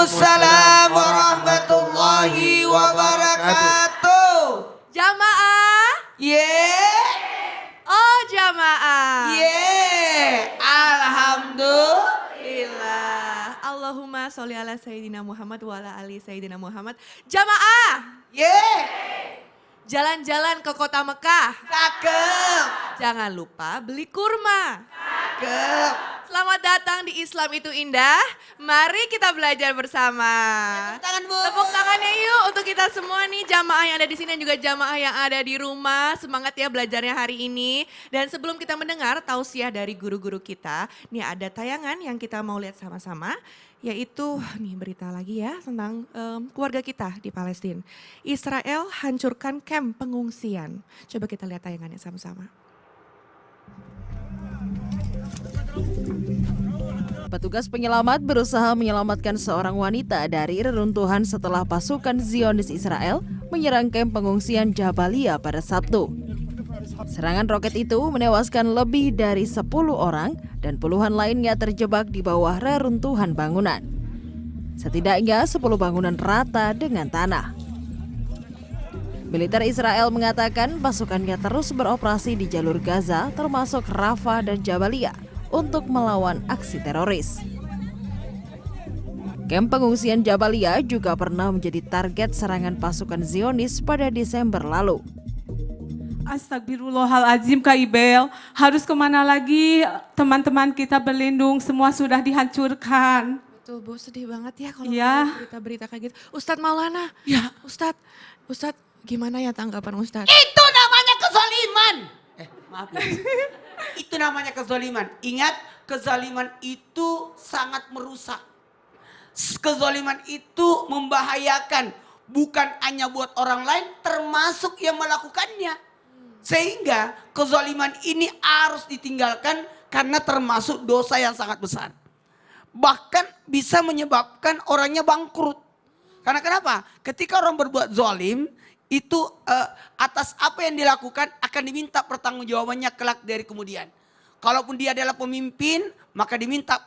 Waalaikumsalam warahmatullahi wabarakatuh. Jamaah? Oh jamaah. Alhamdulillah. Allahumma sholli ala Sayyidina Muhammad wa ala ali Sayyidina Muhammad. Jamaah. Jalan-jalan ke kota Mekah. Cakep. Jangan lupa beli kurma. Cakep. Selamat datang di Islam itu indah. Mari kita belajar bersama. Tepuk tangan, Bu. Tepuk tangannya yuk untuk kita semua nih jamaah yang ada di sini dan juga jamaah yang ada di rumah. Semangat ya belajarnya hari ini. Dan sebelum kita mendengar tausiah dari guru-guru kita, nih ada tayangan yang kita mau lihat sama-sama. Yaitu nih berita lagi ya tentang keluarga kita di Palestina. Israel hancurkan kamp pengungsian. Coba kita lihat tayangannya sama-sama. Petugas penyelamat berusaha menyelamatkan seorang wanita dari reruntuhan setelah pasukan Zionis Israel menyerang kamp pengungsian Jabalia pada Sabtu. Serangan roket itu menewaskan lebih dari 10 orang dan puluhan lainnya terjebak di bawah reruntuhan bangunan. Setidaknya 10 bangunan rata dengan tanah. Militer Israel mengatakan pasukannya terus beroperasi di jalur Gaza termasuk Rafah dan Jabalia untuk melawan aksi teroris. Kamp pengungsian Jabalia juga pernah menjadi target serangan pasukan Zionis pada Desember lalu. Astagfirullahaladzim Kak Ibel, harus kemana lagi teman-teman kita berlindung, semua sudah dihancurkan. Betul Bu, sedih banget ya kalau berita-berita kayak gitu. Ustadz Maulana, Ustadz gimana ya tanggapan Ustadz? Itu namanya kezaliman. Maaf ya. Itu namanya kezaliman. Ingat, kezaliman itu sangat merusak. Kezaliman itu membahayakan. Bukan hanya buat orang lain, termasuk yang melakukannya. Sehingga kezaliman ini harus ditinggalkan karena termasuk dosa yang sangat besar. Bahkan bisa menyebabkan orangnya bangkrut. Karena kenapa? Ketika orang berbuat zalim, itu atas apa yang dilakukan akan diminta pertanggungjawabannya kelak dari kemudian. Kalaupun dia adalah pemimpin, maka diminta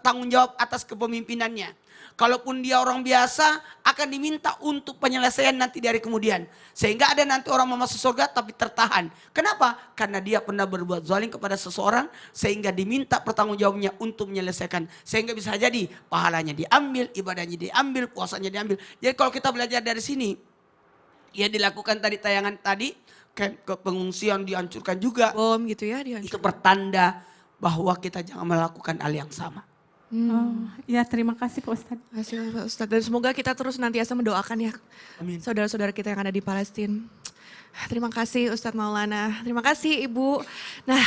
tanggung jawab atas kepemimpinannya. Kalaupun dia orang biasa, akan diminta untuk penyelesaian nanti dari kemudian. Sehingga ada nanti orang mau masuk surga tapi tertahan. Kenapa? Karena dia pernah berbuat zalim kepada seseorang sehingga diminta pertanggungjawabnya untuk menyelesaikan. Sehingga bisa jadi pahalanya diambil, ibadahnya diambil, puasanya diambil. Jadi kalau kita belajar dari sini, ya dilakukan tadi tayangan tadi, ke pengungsian dihancurkan juga. Bom gitu ya dihancurkan. Itu pertanda bahwa kita jangan melakukan hal yang sama. Ya terima kasih Pak Ustadz. Terima kasih Pak Ustadz. Dan semoga kita terus nantiasa mendoakan ya saudara-saudara kita yang ada di Palestina. Terima kasih Ustadz Maulana, terima kasih Ibu. Nah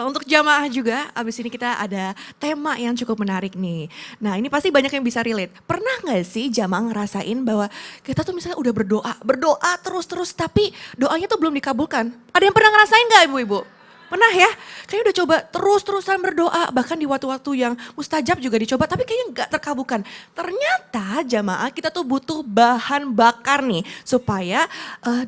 untuk jamaah juga, abis ini kita ada tema yang cukup menarik nih. Nah ini pasti banyak yang bisa relate. Pernah gak sih jamaah ngerasain bahwa kita tuh misalnya udah berdoa terus tapi doanya tuh belum dikabulkan. Ada yang pernah ngerasain gak Ibu-Ibu? Pernah ya? Kayaknya udah coba terus-terusan berdoa. Bahkan di waktu-waktu yang mustajab juga dicoba. Tapi kayaknya gak terkabulkan. Ternyata jamaah kita tuh butuh bahan bakar nih. Supaya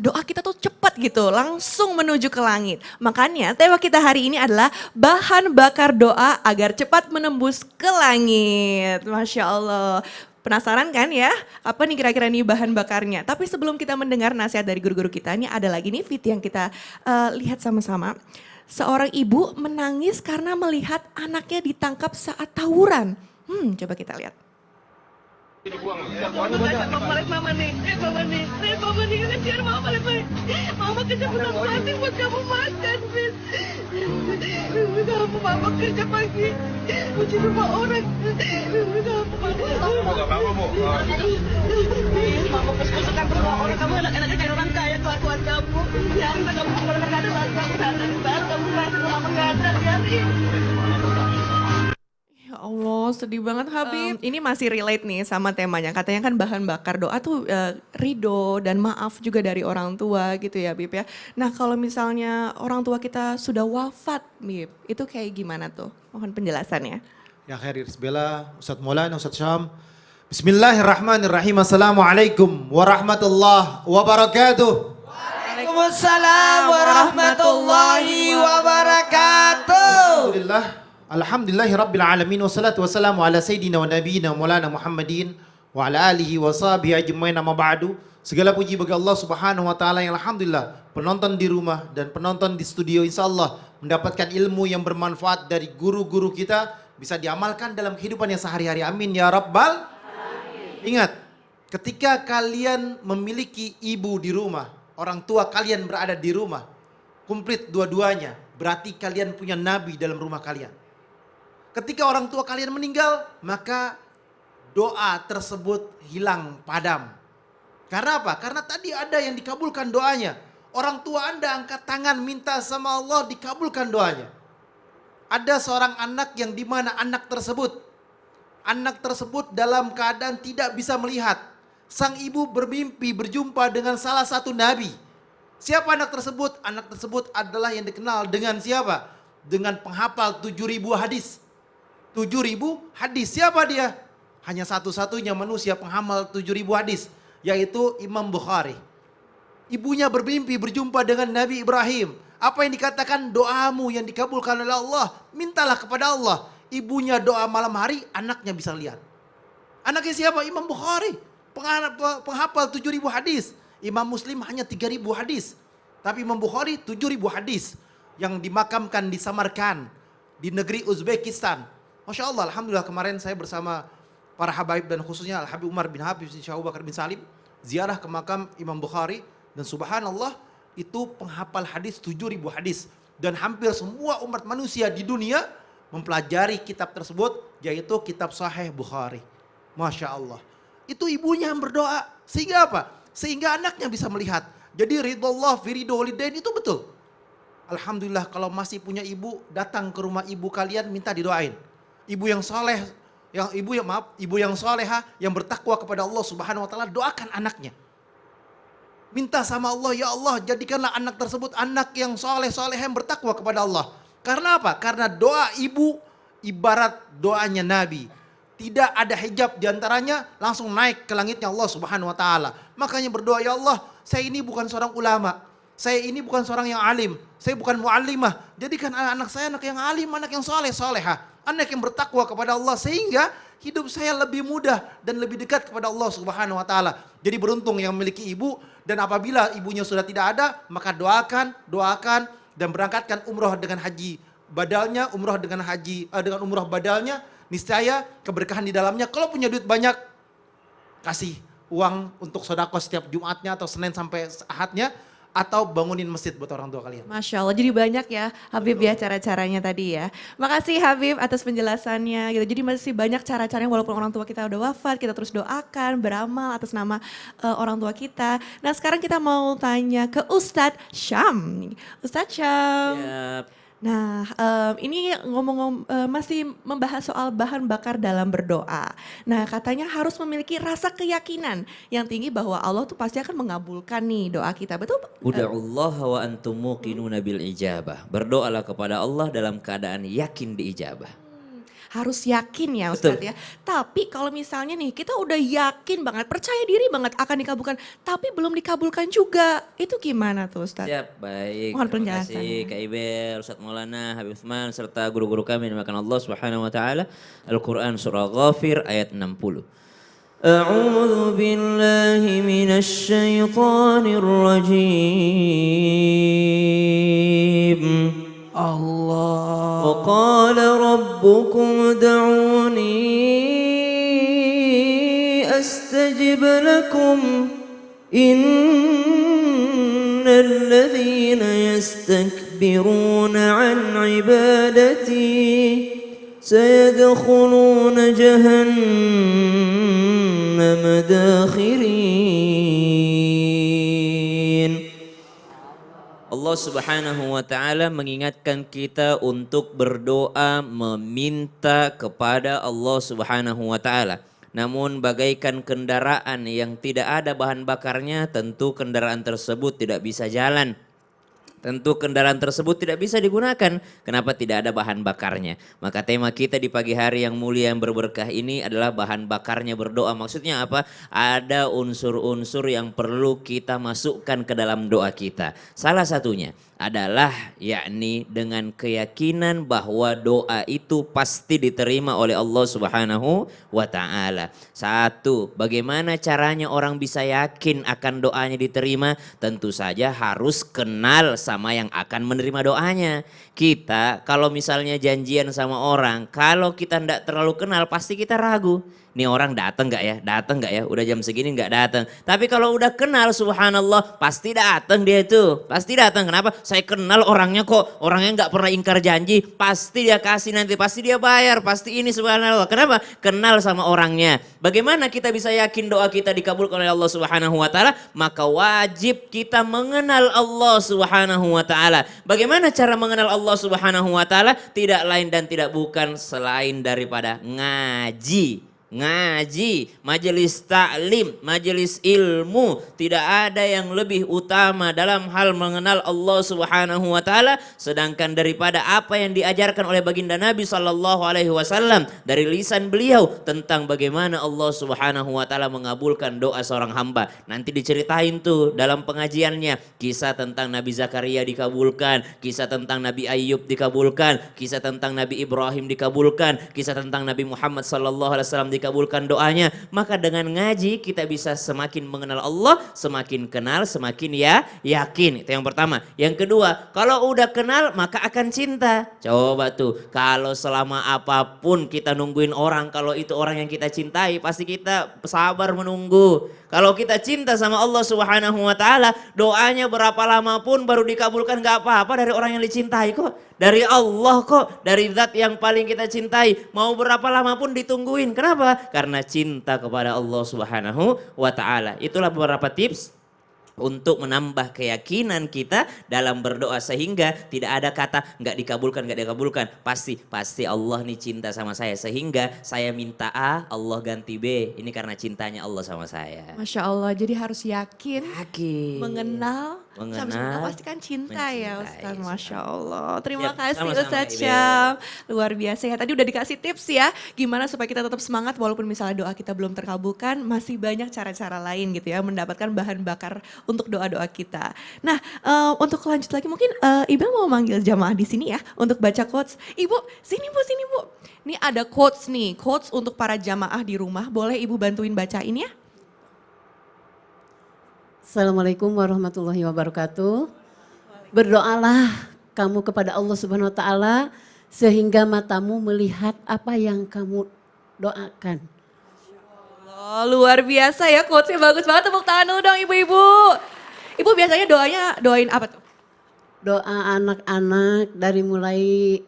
doa kita tuh cepat gitu. Langsung menuju ke langit. Makanya tema kita hari ini adalah bahan bakar doa agar cepat menembus ke langit. Masya Allah. Penasaran kan ya? Apa nih kira-kira nih bahan bakarnya? Tapi sebelum kita mendengar nasihat dari guru-guru kita. Ini ada lagi nih video yang kita lihat sama-sama. Seorang ibu menangis karena melihat anaknya ditangkap saat tawuran. Coba kita lihat. Mama nih, kejar mama balik. Mama kerja petang plastik buat kamu makan, Bis. Kamu mama kerja pagi, cuci rumah orang. Kamu gak apa-apa, Bu. Mama kesukaan rumah orang, kamu enak-enaknya kayak orang kaya, kelakuan kamu. Ya, kamu kalau gak ada bantuan, kamu ngasih mama gak ada, biarin. Ya Allah sedih banget Habib. Ini masih relate nih sama temanya. Katanya kan bahan bakar doa tuh ridho dan maaf juga dari orang tua gitu ya Bib ya. Nah kalau misalnya orang tua kita sudah wafat Bib, itu kayak gimana tuh? Mohon penjelasannya. Ya khair Bella, Ustadz Maulana, Ustadz Syam. Bismillahirrahmanirrahim. Assalamualaikum warahmatullahi wabarakatuh. Waalaikumsalam warahmatullahi wabarakatuh. Alhamdulillahi rabbil alamin. Wassalatu wassalamu ala sayyidina wa nabiyina maulana Muhammadin wa ala alihi wa sahbihi ajmain amma ba'du. Segala puji bagi Allah Subhanahu wa taala yang alhamdulillah penonton di rumah dan penonton di studio insyaallah mendapatkan ilmu yang bermanfaat dari guru-guru kita, bisa diamalkan dalam kehidupan yang sehari-hari. Amin ya rabbal alamin. Ingat, ketika kalian memiliki ibu di rumah, orang tua kalian berada di rumah, komplit dua-duanya, berarti kalian punya nabi dalam rumah kalian. Ketika orang tua kalian meninggal, maka doa tersebut hilang padam. Karena apa? Karena tadi ada yang dikabulkan doanya. Orang tua Anda angkat tangan minta sama Allah, dikabulkan doanya. Ada seorang anak yang dimana anak tersebut dalam keadaan tidak bisa melihat. Sang ibu bermimpi berjumpa dengan salah satu nabi. Siapa anak tersebut? Anak tersebut adalah yang dikenal dengan siapa? Dengan penghafal 7.000 hadis. 7.000 hadis. Siapa dia? Hanya satu-satunya manusia penghafal 7.000 hadis, yaitu Imam Bukhari. Ibunya bermimpi berjumpa dengan Nabi Ibrahim. Apa yang dikatakan? Doamu yang dikabulkan oleh Allah, mintalah kepada Allah. Ibunya doa malam hari, anaknya bisa lihat. Anaknya siapa? Imam Bukhari, penghafal 7.000 hadis. Imam Muslim hanya 3.000 hadis. Tapi Imam Bukhari 7.000 hadis yang dimakamkan di Samarkand, di negeri Uzbekistan. Masya Allah, alhamdulillah kemarin saya bersama para habaib dan khususnya Al-Habib Umar bin Habib Syekh Abu Bakar bin Salim ziarah ke makam Imam Bukhari, dan subhanallah itu penghafal hadis 7.000 hadis, dan hampir semua umat manusia di dunia mempelajari kitab tersebut, yaitu kitab Sahih Bukhari. Masya Allah, itu ibunya yang berdoa sehingga apa? Sehingga anaknya bisa melihat. Jadi ridallah fi ridho walidain itu betul. Alhamdulillah kalau masih punya ibu, datang ke rumah ibu kalian minta didoain. Ibu yang soleh, ibu yang soleha, yang bertakwa kepada Allah Subhanahu wa taala, doakan anaknya. Minta sama Allah, ya Allah jadikanlah anak tersebut anak yang soleh yang bertakwa kepada Allah. Karena apa? Karena doa ibu ibarat doanya Nabi. Tidak ada hijab diantaranya, langsung naik ke langitnya Allah Subhanahu wa taala. Makanya berdoa, ya Allah, saya ini bukan seorang ulama. Saya ini bukan seorang yang alim. Saya bukan muallimah. Jadikan anak saya anak yang alim, anak yang soleha. Anak yang bertakwa kepada Allah, sehingga hidup saya lebih mudah dan lebih dekat kepada Allah Subhanahu wa taala. Jadi beruntung yang memiliki ibu, dan apabila ibunya sudah tidak ada, maka doakan dan berangkatkan umroh dengan haji badalnya, umroh dengan umroh badalnya, niscaya keberkahan di dalamnya. Kalau punya duit banyak, kasih uang untuk sedekah setiap Jumatnya atau Senin sampai Ahadnya, atau bangunin masjid buat orang tua kalian. Masya Allah, jadi banyak ya Habib ya cara-caranya tadi ya. Makasih Habib atas penjelasannya gitu. Jadi masih banyak cara-caranya walaupun orang tua kita udah wafat, kita terus doakan, beramal atas nama orang tua kita. Nah sekarang kita mau tanya ke Ustadz Syam. Ustadz Syam. Yap. Nah ini masih membahas soal bahan bakar dalam berdoa. Nah katanya harus memiliki rasa keyakinan yang tinggi bahwa Allah tuh pasti akan mengabulkan nih doa kita. Betul? Uda'ullaha wa antum muqinuna bil ijabah. Berdoalah kepada Allah dalam keadaan yakin diijabah. Harus yakin ya Ustadz ya. Tapi kalau misalnya nih kita udah yakin banget, percaya diri banget akan dikabulkan, tapi belum dikabulkan juga. Itu gimana tuh Ustadz? Siap, baik. Mohon Terima penjelasan. kasih Kak Ibel, Ustadz Maulana, Habib Utsman, serta guru-guru kami yang dimakan Allah Subhanahu wa taala. Al-Qur'an surah Ghafir ayat 60. A'udzu billahi minasy syaithanir rajim. Allah. وقال ربكم ادعوني أستجب لكم إن الذين يستكبرون عن عبادتي سيدخلون جهنم داخرين. Allah Subhanahu wa taala mengingatkan kita untuk berdoa meminta kepada Allah Subhanahu wa taala. Namun bagaikan kendaraan yang tidak ada bahan bakarnya, tentu kendaraan tersebut tidak bisa jalan. Tentu kendaraan tersebut tidak bisa digunakan. Kenapa? Tidak ada bahan bakarnya. Maka tema kita di pagi hari yang mulia yang berberkah ini adalah bahan bakarnya berdoa. Maksudnya apa? Ada unsur-unsur yang perlu kita masukkan ke dalam doa kita. Salah satunya adalah yakni dengan keyakinan bahwa doa itu pasti diterima oleh Allah Subhanahu wa taala. Satu, bagaimana caranya orang bisa yakin akan doanya diterima? Tentu saja harus kenal sama yang akan menerima doanya. Kita kalau misalnya janjian sama orang, kalau kita tidak terlalu kenal pasti kita ragu. Nih orang datang nggak ya? Datang nggak ya? Udah jam segini nggak datang. Tapi kalau udah kenal, subhanallah, pasti datang dia itu. Pasti datang. Kenapa? Saya kenal orangnya kok. Orangnya nggak pernah ingkar janji. Pasti dia kasih nanti. Pasti dia bayar. Pasti ini subhanallah. Kenapa? Kenal sama orangnya. Bagaimana kita bisa yakin doa kita dikabulkan oleh Allah Subhanahu Wa Taala? Maka wajib kita mengenal Allah Subhanahu Wa Taala. Bagaimana cara mengenal Allah Subhanahu Wa Taala? Tidak lain dan tidak bukan selain daripada ngaji. Ngaji, majelis taklim, majelis ilmu, tidak ada yang lebih utama dalam hal mengenal Allah Subhanahu wa taala sedangkan daripada apa yang diajarkan oleh baginda Nabi sallallahu alaihi wasallam dari lisan beliau tentang bagaimana Allah Subhanahu wa taala mengabulkan doa seorang hamba. Nanti diceritain tuh dalam pengajiannya kisah tentang Nabi Zakaria dikabulkan, kisah tentang Nabi Ayub dikabulkan, kisah tentang Nabi Ibrahim dikabulkan, kisah tentang Nabi Muhammad sallallahu alaihi wasallam dikabulkan doanya. Maka dengan ngaji kita bisa semakin mengenal Allah, semakin kenal, semakin yakin. Itu yang pertama. Yang kedua, kalau udah kenal maka akan cinta. Coba tuh, kalau selama apapun kita nungguin orang, kalau itu orang yang kita cintai pasti kita sabar menunggu. Kalau kita cinta sama Allah Subhanahu wa taala, doanya berapa lama pun baru dikabulkan gak apa-apa dari orang yang dicintai kok. Dari Allah kok, dari zat yang paling kita cintai. Mau berapa lama pun ditungguin. Kenapa? Karena cinta kepada Allah Subhanahu wa taala. Itulah beberapa tips untuk menambah keyakinan kita dalam berdoa sehingga tidak ada kata nggak dikabulkan. Pasti Allah nih cinta sama saya sehingga saya minta A, Allah ganti B. Ini karena cintanya Allah sama saya. Masya Allah, jadi harus yakin, mengenal, Mengenal, sampai sebenarnya pasti kan cinta ya mencintai. Ustaz. Masya Allah. Terima Siap, kasih sama-sama, Ustaz Ibu. Syam. Luar biasa ya. Tadi udah dikasih tips ya. Gimana supaya kita tetap semangat walaupun misalnya doa kita belum terkabulkan. Masih banyak cara-cara lain gitu ya. Mendapatkan bahan bakar untuk doa-doa kita. Nah untuk lanjut lagi mungkin Ibu mau manggil jamaah di sini ya. Untuk baca quotes. Ibu sini Bu. Ini ada quotes nih. Quotes untuk para jamaah di rumah. Boleh Ibu bantuin bacain ya? Assalamualaikum warahmatullahi wabarakatuh. Berdoalah kamu kepada Allah Subhanahu wa taala sehingga matamu melihat apa yang kamu doakan. Oh, luar biasa ya, quotesnya bagus banget. Tepuk tangan dulu dong ibu-ibu. Ibu biasanya doain apa tuh? Doa anak-anak dari mulai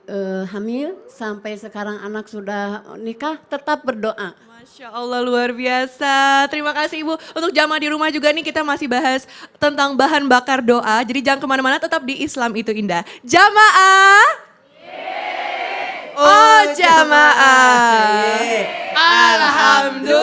hamil sampai sekarang anak sudah nikah tetap berdoa. Masya Allah luar biasa. Terima kasih Ibu. Untuk jamaah di rumah juga nih kita masih bahas tentang bahan bakar doa. Jadi jangan kemana-mana, tetap di Islam itu indah. Jamaah. Oh jamaah. Alhamdulillah.